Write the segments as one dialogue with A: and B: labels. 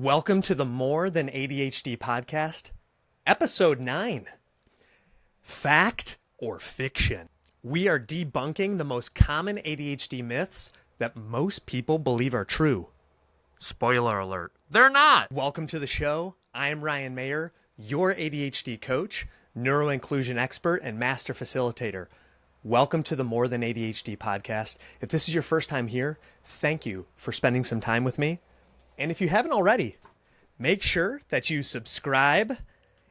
A: Welcome to the More Than ADHD podcast, episode 9, Fact or Fiction. We are debunking the most common ADHD myths that most people believe are true. Spoiler alert, they're not. Welcome to the show. I am Ryan Mayer, your ADHD coach, neuroinclusion expert, and master facilitator. Welcome to the More Than ADHD podcast. If this is your first time here, thank you for spending some time with me. And if you haven't already, make sure that you subscribe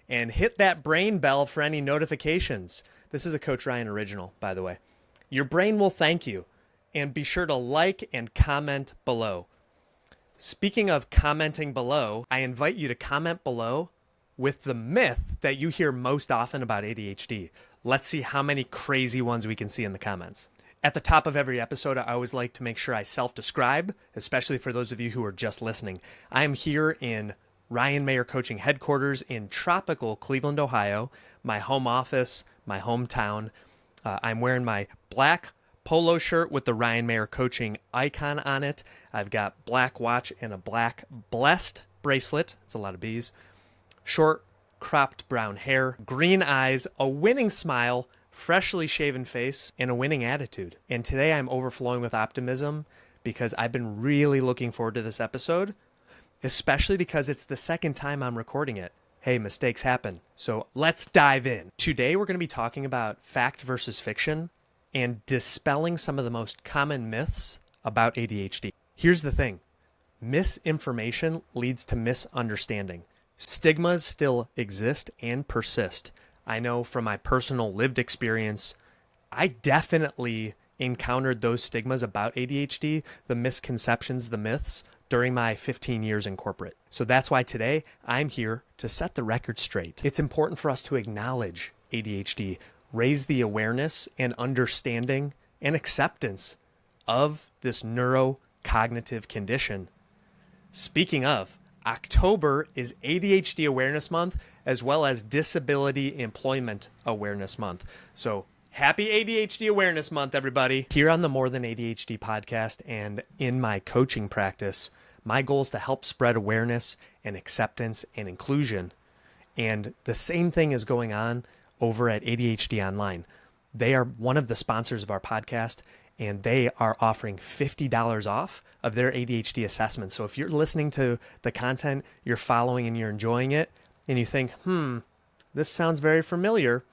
A: and hit that brain bell for any notifications. This is a Coach Ryan original, by the way. Your brain will thank you. And be sure to like and comment below. Speaking of commenting below, I invite you to comment below with the myth that you hear most often about ADHD. Let's see how many crazy ones we can see in the comments. At the top of every episode, I always like to make sure I self-describe, especially for those of you who are just listening. I am here in Ryan Mayer Coaching headquarters in tropical Cleveland, Ohio, my home office, my hometown. I'm wearing my black polo shirt with the Ryan Mayer Coaching icon on it. I've got black watch and a black blessed bracelet. It's a lot of B's. Short, cropped brown hair, green eyes, a winning smile, freshly shaven face, and a winning attitude. And today I'm overflowing with optimism because I've been really looking forward to this episode, especially because it's the second time I'm recording it. Hey, mistakes happen. So let's dive in. Today we're going to be talking about fact versus fiction and dispelling some of the most common myths about ADHD. Here's the thing. Misinformation leads to misunderstanding. Stigmas still exist and persist. I know from my personal lived experience, I definitely encountered those stigmas about ADHD, the misconceptions, the myths, during my 15 years in corporate. So that's why today I'm here to set the record straight. It's important for us to acknowledge ADHD, raise the awareness and understanding and acceptance of this neurocognitive condition. Speaking of, October is ADHD Awareness Month, as well as Disability Employment Awareness Month. So happy ADHD Awareness Month, everybody. Here on the More Than ADHD podcast and in my coaching practice, my goal is to help spread awareness and acceptance and inclusion. And the same thing is going on over at ADHD Online. They are one of the sponsors of our podcast, and they are offering $50 off of their ADHD assessment. So if you're listening to the content, you're following and you're enjoying it, and you think, this sounds very familiar,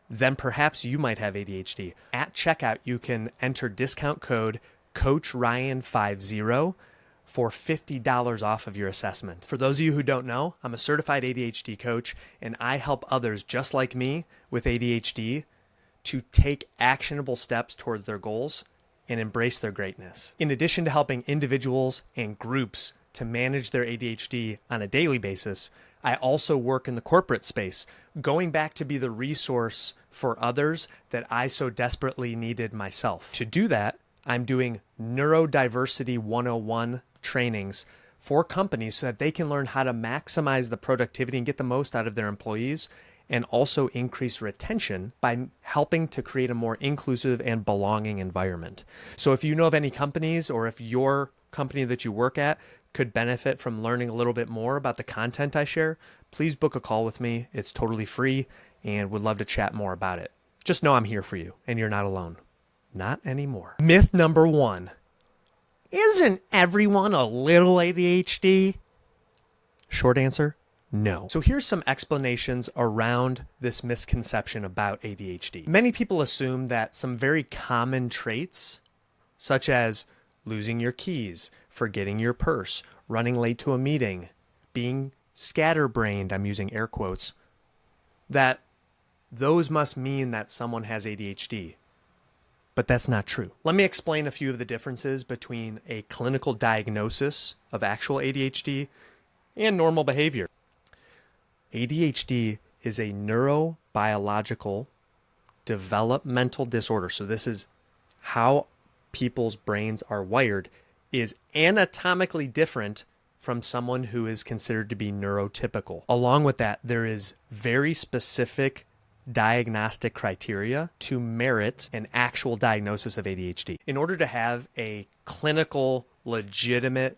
A: then perhaps you might have ADHD. At checkout, you can enter discount code CoachRyan50 for $50 off of your assessment. For those of you who don't know, I'm a certified ADHD coach, and I help others just like me with ADHD to take actionable steps towards their goals and embrace their greatness. In addition to helping individuals and groups to manage their ADHD on a daily basis, I also work in the corporate space, going back to be the resource for others that I so desperately needed myself. To do that, I'm doing neurodiversity 101 trainings for companies so that they can learn how to maximize the productivity and get the most out of their employees, and also increase retention by helping to create a more inclusive and belonging environment. So if you know of any companies, or if your company that you work at could benefit from learning a little bit more about the content I share, please book a call with me. It's totally free and would love to chat more about it. Just know I'm here for you and you're not alone. Not anymore. Myth number 1. Isn't everyone a little ADHD? Short answer, no. So here's some explanations around this misconception about ADHD. Many people assume that some very common traits, such as losing your keys, forgetting your purse, running late to a meeting, being scatterbrained, I'm using air quotes, that those must mean that someone has ADHD. But that's not true. Let me explain a few of the differences between a clinical diagnosis of actual ADHD and normal behavior. ADHD is a neurobiological developmental disorder. So this is how people's brains are wired, is anatomically different from someone who is considered to be neurotypical. Along with that, there is very specific diagnostic criteria to merit an actual diagnosis of ADHD. In order to have a clinical, legitimate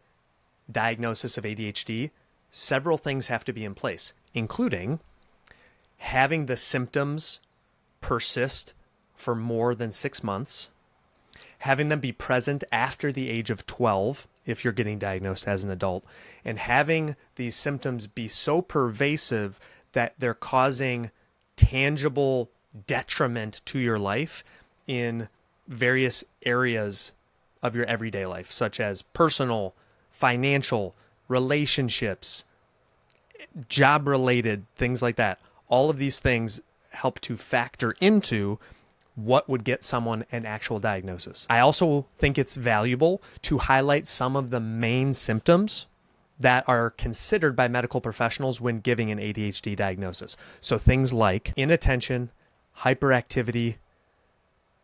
A: diagnosis of ADHD, several things have to be in place, including having the symptoms persist for more than 6 months, having them be present after the age of 12 if you're getting diagnosed as an adult, and having these symptoms be so pervasive that they're causing tangible detriment to your life in various areas of your everyday life, such as personal, financial, relationships, job-related, things like that. All of these things help to factor into what would get someone an actual diagnosis. I also think it's valuable to highlight some of the main symptoms that are considered by medical professionals when giving an ADHD diagnosis. So things like inattention, hyperactivity,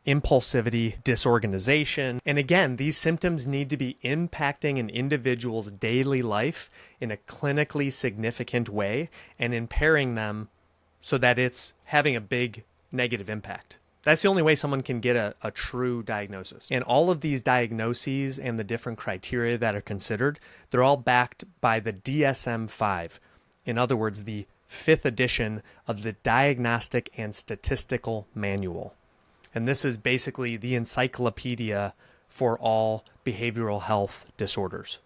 A: impulsivity, disorganization. And again, these symptoms need to be impacting an individual's daily life in a clinically significant way and impairing them so that it's having a big negative impact. That's the only way someone can get a true diagnosis. And all of these diagnoses and the different criteria that are considered, they're all backed by the DSM-5. In other words, the 5th edition of the Diagnostic and Statistical Manual. And this is basically the encyclopedia for all behavioral health disorders.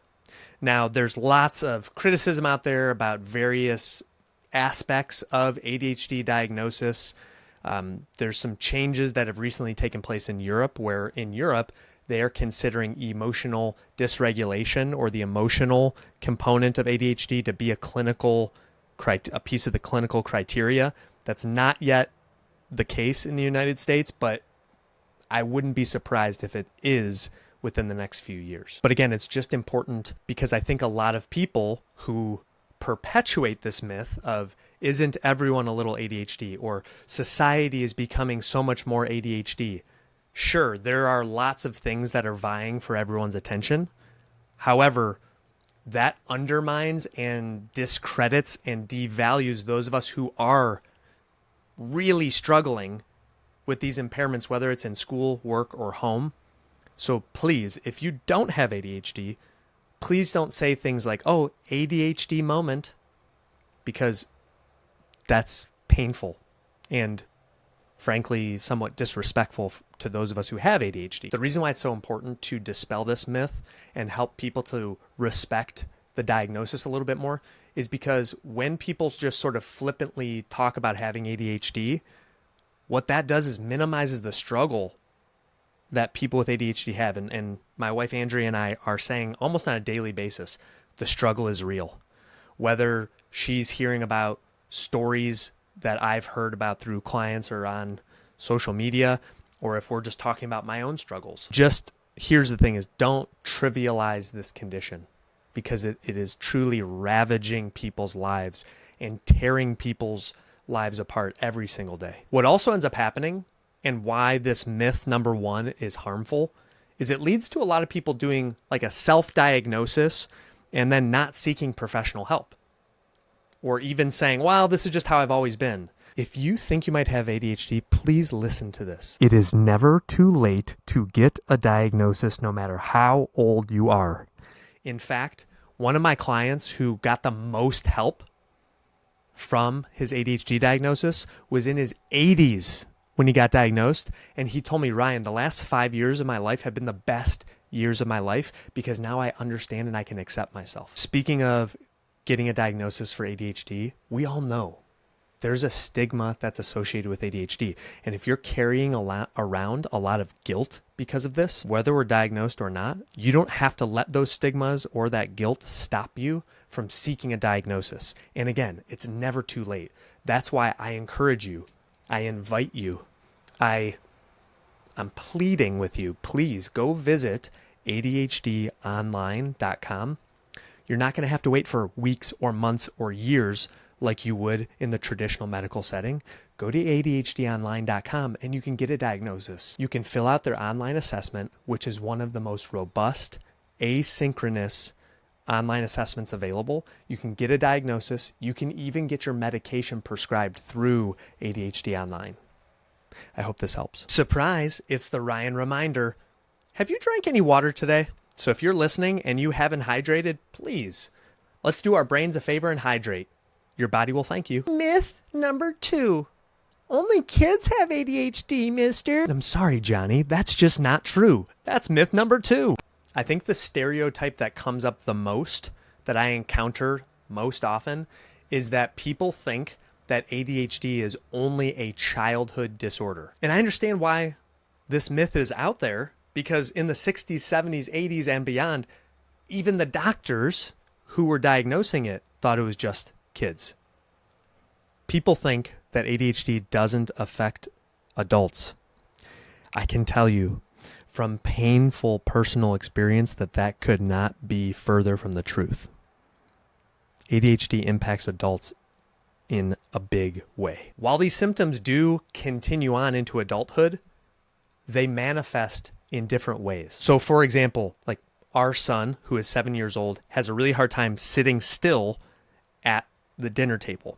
A: Now, there's lots of criticism out there about various aspects of ADHD diagnosis. There's some changes that have recently taken place in Europe, where in Europe, they are considering emotional dysregulation or the emotional component of ADHD to be a piece of the clinical criteria. That's not yet the case in the United States, but I wouldn't be surprised if it is within the next few years. But again, it's just important because I think a lot of people who perpetuate this myth of isn't everyone a little ADHD or society is becoming so much more ADHD. Sure, there are lots of things that are vying for everyone's attention. However, that undermines and discredits and devalues those of us who are really struggling with these impairments, whether it's in school, work, or home. So please, if you don't have ADHD, please don't say things like, oh, ADHD moment, because that's painful and frankly somewhat disrespectful to those of us who have ADHD. The reason why it's so important to dispel this myth and help people to respect the diagnosis a little bit more is because when people just sort of flippantly talk about having ADHD, what that does is minimizes the struggle that people with ADHD have. And my wife Andrea and I are saying almost on a daily basis, the struggle is real. Whether she's hearing about stories that I've heard about through clients or on social media, or if we're just talking about my own struggles. Just here's the thing is don't trivialize this condition because it is truly ravaging people's lives and tearing people's lives apart every single day. What also ends up happening and why this myth number one is harmful is it leads to a lot of people doing like a self-diagnosis and then not seeking professional help. Or even saying, well, this is just how I've always been. If you think you might have ADHD, please listen to this. It is never too late to get a diagnosis no matter how old you are. In fact, one of my clients who got the most help from his ADHD diagnosis was in his 80s when he got diagnosed. And he told me, Ryan, the last 5 years of my life have been the best years of my life because now I understand and I can accept myself. Speaking of getting a diagnosis for ADHD, we all know there's a stigma that's associated with ADHD. And if you're carrying around a lot of guilt because of this, whether we're diagnosed or not, you don't have to let those stigmas or that guilt stop you from seeking a diagnosis. And again, it's never too late. That's why I encourage you. I invite you. I'm pleading with you. Please go visit ADHDonline.com. You're not going to have to wait for weeks or months or years like you would in the traditional medical setting. Go to ADHDonline.com and you can get a diagnosis. You can fill out their online assessment, which is one of the most robust, asynchronous online assessments available. You can get a diagnosis. You can even get your medication prescribed through ADHD Online. I hope this helps. Surprise, it's the Ryan reminder. Have you drank any water today? So if you're listening and you haven't hydrated, please Let's do our brains a favor and hydrate. Your body will thank you. Myth number 2. Only kids have ADHD, mister. I'm sorry, Johnny. That's just not true. That's myth number 2. I think the stereotype that comes up the most, that I encounter most often, is that people think that ADHD is only a childhood disorder. And I understand why this myth is out there, because in the 60s, 70s, 80s, and beyond, even the doctors who were diagnosing it thought it was just kids. People think that ADHD doesn't affect adults. I can tell you from painful personal experience that could not be further from the truth. ADHD impacts adults in a big way. While these symptoms do continue on into adulthood, they manifest in different ways. So for example, like our son, who is 7 years old, has a really hard time sitting still at the dinner table.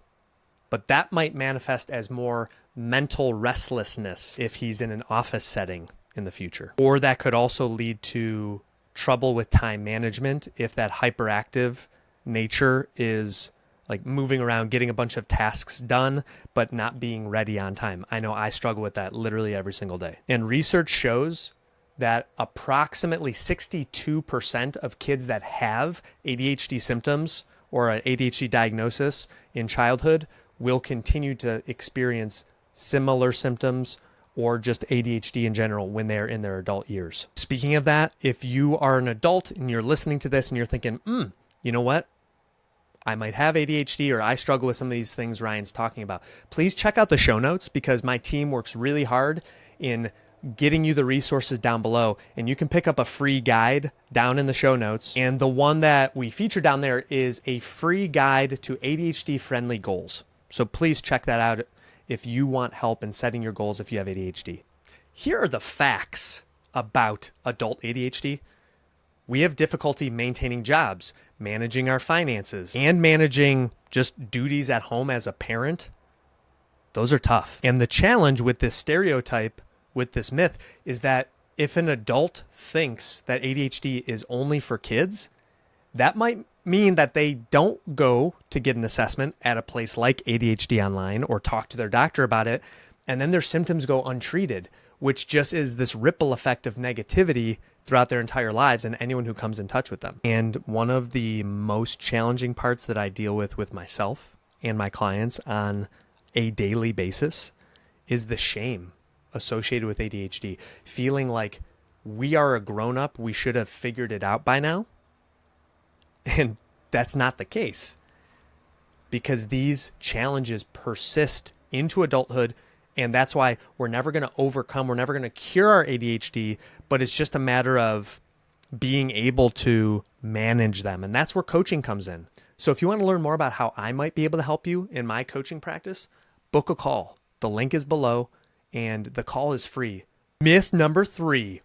A: But that might manifest as more mental restlessness if he's in an office setting in the future. Or that could also lead to trouble with time management if that hyperactive nature is like moving around, getting a bunch of tasks done, but not being ready on time. I know I struggle with that literally every single day. And research shows that approximately 62% of kids that have ADHD symptoms or an ADHD diagnosis in childhood will continue to experience similar symptoms or just ADHD in general when they're in their adult years. Speaking of that, if you are an adult and you're listening to this and you're thinking, you know what? I might have ADHD or I struggle with some of these things Ryan's talking about. Please check out the show notes because my team works really hard in getting you the resources down below, and you can pick up a free guide down in the show notes. And the one that we feature down there is a free guide to ADHD friendly goals. So please check that out if you want help in setting your goals if you have ADHD. Here are the facts about adult ADHD. We have difficulty maintaining jobs, managing our finances, and managing just duties at home as a parent. Those are tough. And the challenge with this stereotype, with this myth, is that if an adult thinks that ADHD is only for kids, that might mean that they don't go to get an assessment at a place like ADHD Online or talk to their doctor about it, and then their symptoms go untreated, which just is this ripple effect of negativity throughout their entire lives and anyone who comes in touch with them. And one of the most challenging parts that I deal with myself and my clients on a daily basis is the shame associated with ADHD, feeling like we are a grown-up, we should have figured it out by now. And that's not the case, because these challenges persist into adulthood. And that's why we're never going to overcome, we're never going to cure our ADHD, but it's just a matter of being able to manage them. And that's where coaching comes in. So if you want to learn more about how I might be able to help you in my coaching practice, book a call. The link is below and the call is free. Myth number 3,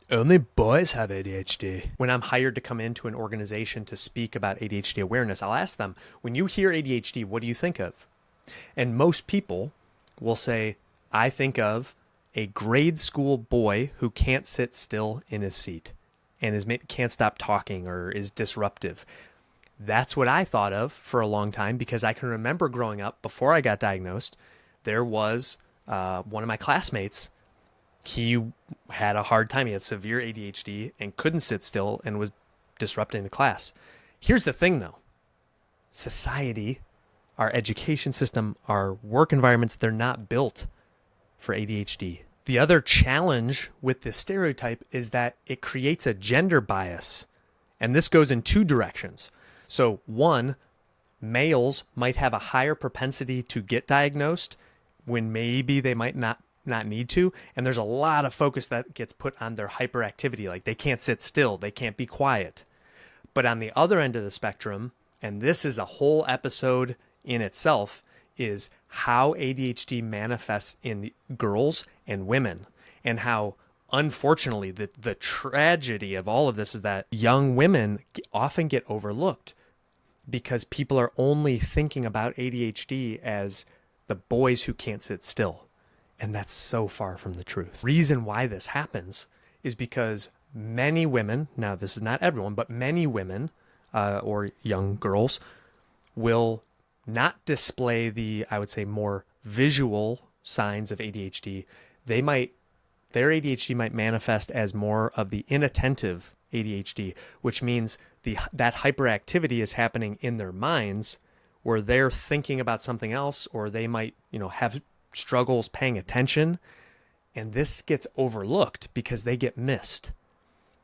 A: only boys have ADHD. When I'm hired to come into an organization to speak about ADHD awareness, I'll ask them, when you hear ADHD, what do you think of? And most people will say, I think of a grade school boy who can't sit still in his seat and can't stop talking or is disruptive. That's what I thought of for a long time, because I can remember growing up before I got diagnosed, there was one of my classmates. He had a hard time. He had severe ADHD and couldn't sit still and was disrupting the class. Here's the thing though, society, our education system, our work environments, they're not built for ADHD. The other challenge with this stereotype is that it creates a gender bias. And this goes in 2 directions. So one, males might have a higher propensity to get diagnosed when maybe they might not need to. And there's a lot of focus that gets put on their hyperactivity. Like they can't sit still, they can't be quiet. But on the other end of the spectrum, and this is a whole episode in itself, is how ADHD manifests in girls and women, and how unfortunately the tragedy of all of this is that young women often get overlooked because people are only thinking about ADHD as the boys who can't sit still. And that's so far from the truth. Reason why this happens is because many women, now this is not everyone, but many women or young girls will not display the, I would say, more visual signs of ADHD. Their ADHD might manifest as more of the inattentive ADHD, which means that hyperactivity is happening in their minds where they're thinking about something else, or they might, have struggles paying attention. And this gets overlooked because they get missed.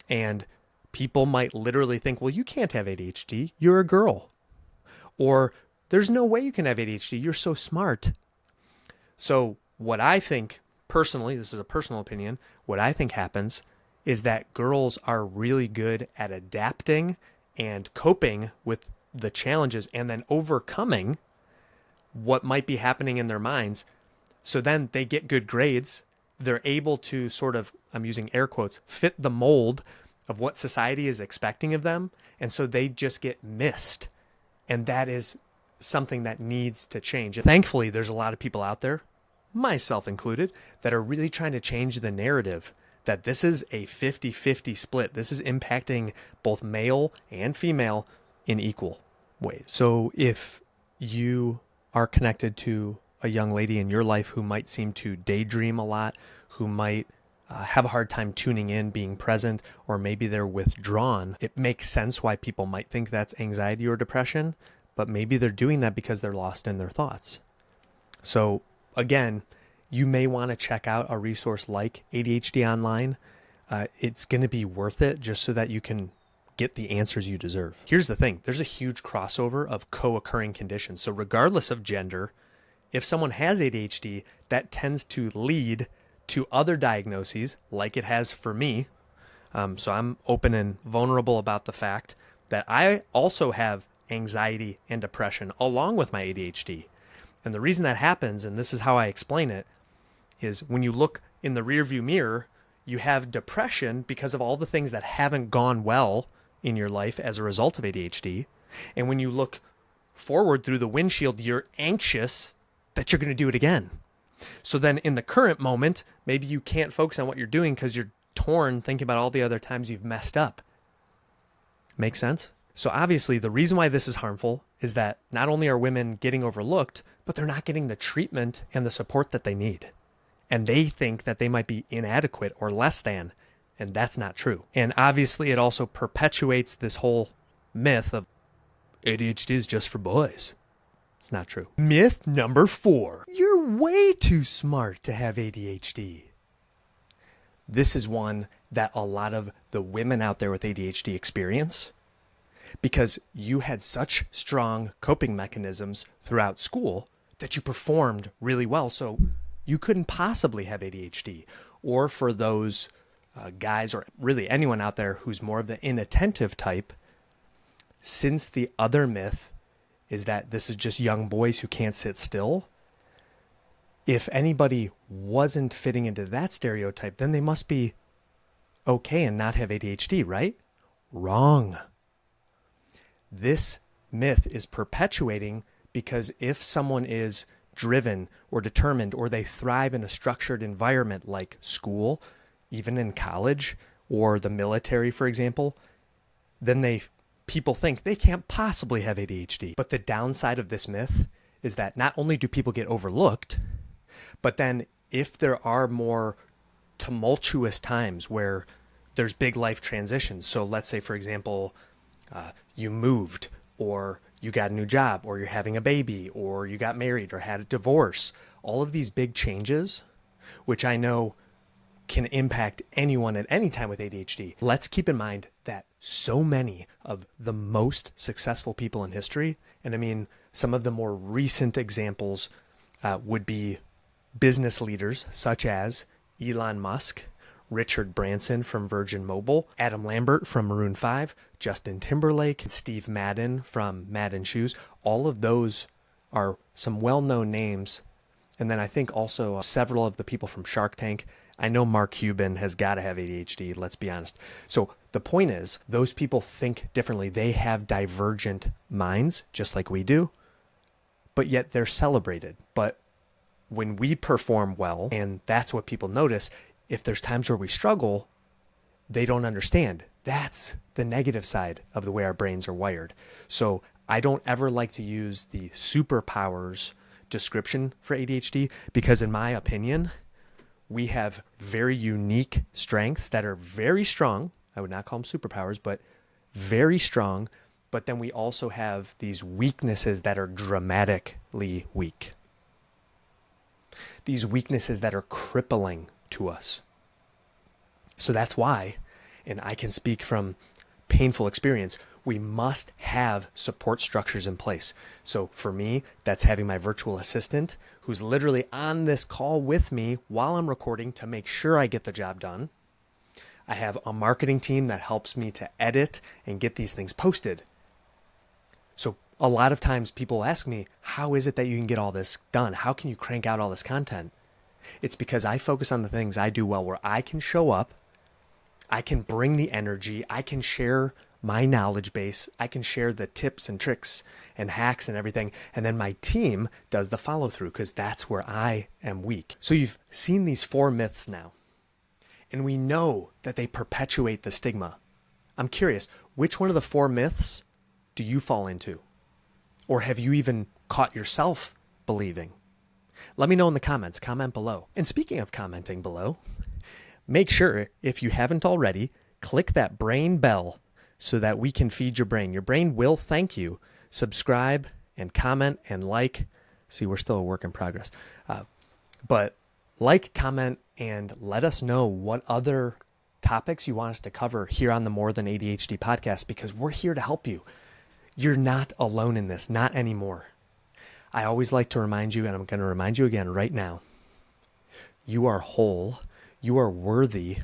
A: And people might literally think, well, you can't have ADHD. You're a girl. Or there's no way you can have ADHD. You're so smart. So what I think personally, this is a personal opinion, what I think happens is that girls are really good at adapting and coping with the challenges and then overcoming what might be happening in their minds. So then they get good grades. They're able to sort of, I'm using air quotes, fit the mold of what society is expecting of them. And so they just get missed. And that is something that needs to change. Thankfully, there's a lot of people out there, myself included, that are really trying to change the narrative that this is a 50-50 split. This is impacting both male and female in equal ways. So if you are connected to a young lady in your life who might seem to daydream a lot, who might have a hard time tuning in, being present, or maybe they're withdrawn, it makes sense why people might think that's anxiety or depression, but maybe they're doing that because they're lost in their thoughts. So again, you may want to check out a resource like ADHD Online. It's going to be worth it just so that you can get the answers you deserve. Here's the thing. There's a huge crossover of co-occurring conditions. So regardless of gender, if someone has ADHD, that tends to lead to other diagnoses like it has for me. So I'm open and vulnerable about the fact that I also have anxiety and depression along with my ADHD. And the reason that happens, and this is how I explain it, is when you look in the rearview mirror, you have depression because of all the things that haven't gone well in your life as a result of ADHD. And when you look forward through the windshield, you're anxious that you're going to do it again. So then in the current moment, maybe you can't focus on what you're doing because you're torn thinking about all the other times you've messed up. Make sense? So obviously the reason why this is harmful is that not only are women getting overlooked, but they're not getting the treatment and the support that they need. And they think that they might be inadequate or less than, and that's not true. And obviously it also perpetuates this whole myth of ADHD is just for boys. It's not true. Myth number 4. You're way too smart to have ADHD. This is one that a lot of the women out there with ADHD experience because you had such strong coping mechanisms throughout school that you performed really well. So you couldn't possibly have ADHD. Or for those guys, or really anyone out there who's more of the inattentive type, since the other myth is that this is just young boys who can't sit still, if anybody wasn't fitting into that stereotype, then they must be okay and not have ADHD, right? Wrong. This myth is perpetuating because if someone is driven or determined, or they thrive in a structured environment like school, even in college or the military, for example, then people think they can't possibly have ADHD. But the downside of this myth is that not only do people get overlooked, but then if there are more tumultuous times where there's big life transitions, so let's say, for example, you moved, or you got a new job, or you're having a baby, or you got married or had a divorce, all of these big changes, which I know can impact anyone at any time with ADHD. Let's keep in mind that so many of the most successful people in history, and I mean, some of the more recent examples would be business leaders such as Elon Musk, Richard Branson from Virgin Mobile, Adam Lambert from Maroon 5, Justin Timberlake, Steve Madden from Madden Shoes. All of those are some well-known names. And then I think also several of the people from Shark Tank. I know Mark Cuban has got to have ADHD, let's be honest. So the point is, those people think differently. They have divergent minds, just like we do, but yet they're celebrated. But when we perform well, and that's what people notice, if there's times where we struggle, they don't understand That's the negative side of the way our brains are wired. So I don't ever like to use the superpowers description for ADHD because, in my opinion, we have very unique strengths that are very strong. I would not call them superpowers, but very strong. But then we also have these weaknesses that are dramatically weak. These weaknesses that are crippling to us. So that's why, and I can speak from painful experience, we must have support structures in place. So for me, that's having my virtual assistant who's literally on this call with me while I'm recording to make sure I get the job done. I have a marketing team that helps me to edit and get these things posted. So a lot of times people ask me, how is it that you can get all this done? How can you crank out all this content? It's because I focus on the things I do well, where I can show up, I can bring the energy, I can share my knowledge base, I can share the tips and tricks and hacks and everything, and then my team does the follow through because that's where I am weak. So you've seen these 4 myths now, and we know that they perpetuate the stigma. I'm curious, which one of the 4 myths do you fall into? Or have you even caught yourself believing? Let me know in the comments. Comment below. And speaking of commenting below, make sure, if you haven't already, click that brain bell so that we can feed your brain. Your brain will thank you. Subscribe and comment and like. See, we're still a work in progress. But like, comment, and let us know what other topics you want us to cover here on the More Than ADHD podcast, because we're here to help you. You're not alone in this, not anymore. I always like to remind you, and I'm going to remind you again right now, you are whole, you are worthy,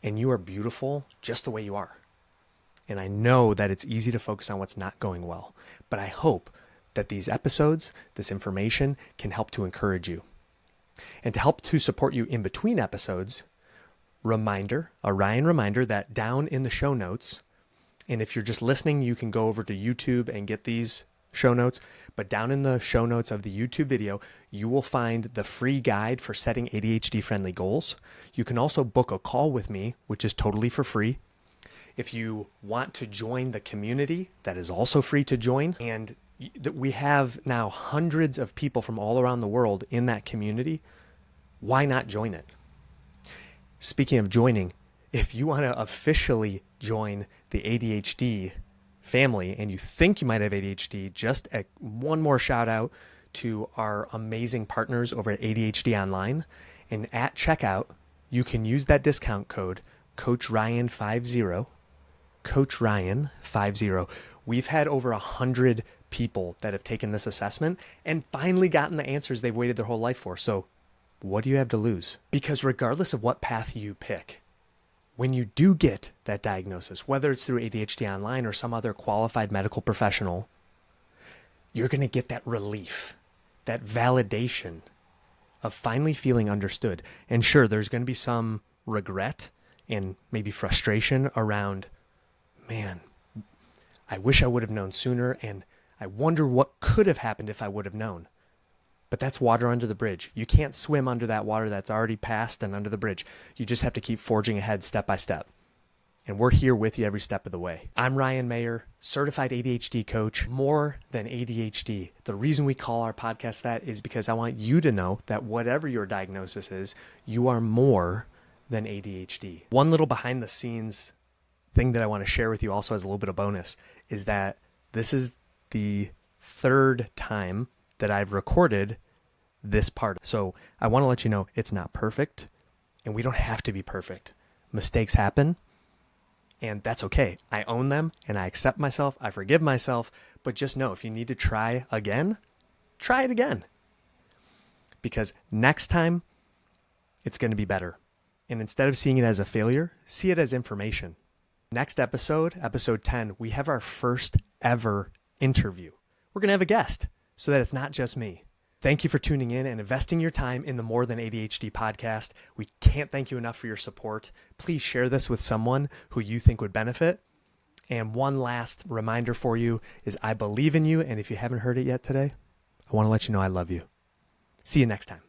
A: and you are beautiful just the way you are. And I know that it's easy to focus on what's not going well, but I hope that these episodes, this information, can help to encourage you. And to help to support you in between episodes, a Ryan reminder that down in the show notes, and if you're just listening, you can go over to YouTube and get these show notes. But down in the show notes of the YouTube video, you will find the free guide for setting ADHD-friendly goals. You can also book a call with me, which is totally for free. If you want to join the community, that is also free to join. And we have now hundreds of people from all around the world in that community. Why not join it? Speaking of joining, if you want to officially join the ADHD family and you think you might have ADHD, just one more shout out to our amazing partners over at ADHD Online. And at checkout, you can use that discount code, Coach Ryan 50, Coach Ryan 50. We've had over 100 people that have taken this assessment and finally gotten the answers they've waited their whole life for. So what do you have to lose? Because regardless of what path you pick, when you do get that diagnosis, whether it's through ADHD Online or some other qualified medical professional, you're going to get that relief, that validation of finally feeling understood. And sure, there's going to be some regret and maybe frustration around, man, I wish I would have known sooner, and I wonder what could have happened if I would have known. But that's water under the bridge. You can't swim under that water that's already passed and under the bridge. You just have to keep forging ahead step by step. And we're here with you every step of the way. I'm Ryan Mayer, certified ADHD coach, More Than ADHD. The reason we call our podcast that is because I want you to know that whatever your diagnosis is, you are more than ADHD. One little behind the scenes thing that I want to share with you also as a little bit of bonus is that this is the 3rd time that I've recorded this part. So I want to let you know it's not perfect, and we don't have to be perfect. Mistakes happen, and that's okay. I own them, and I accept myself. I forgive myself, but just know if you need to try again, try it again. Because next time, it's going to be better. And instead of seeing it as a failure, see it as information. Next episode, episode 10, we have our first ever interview. We're going to have a guest, so that it's not just me. Thank you for tuning in and investing your time in the More Than ADHD podcast. We can't thank you enough for your support. Please share this with someone who you think would benefit. And one last reminder for you is I believe in you. And if you haven't heard it yet today, I want to let you know I love you. See you next time.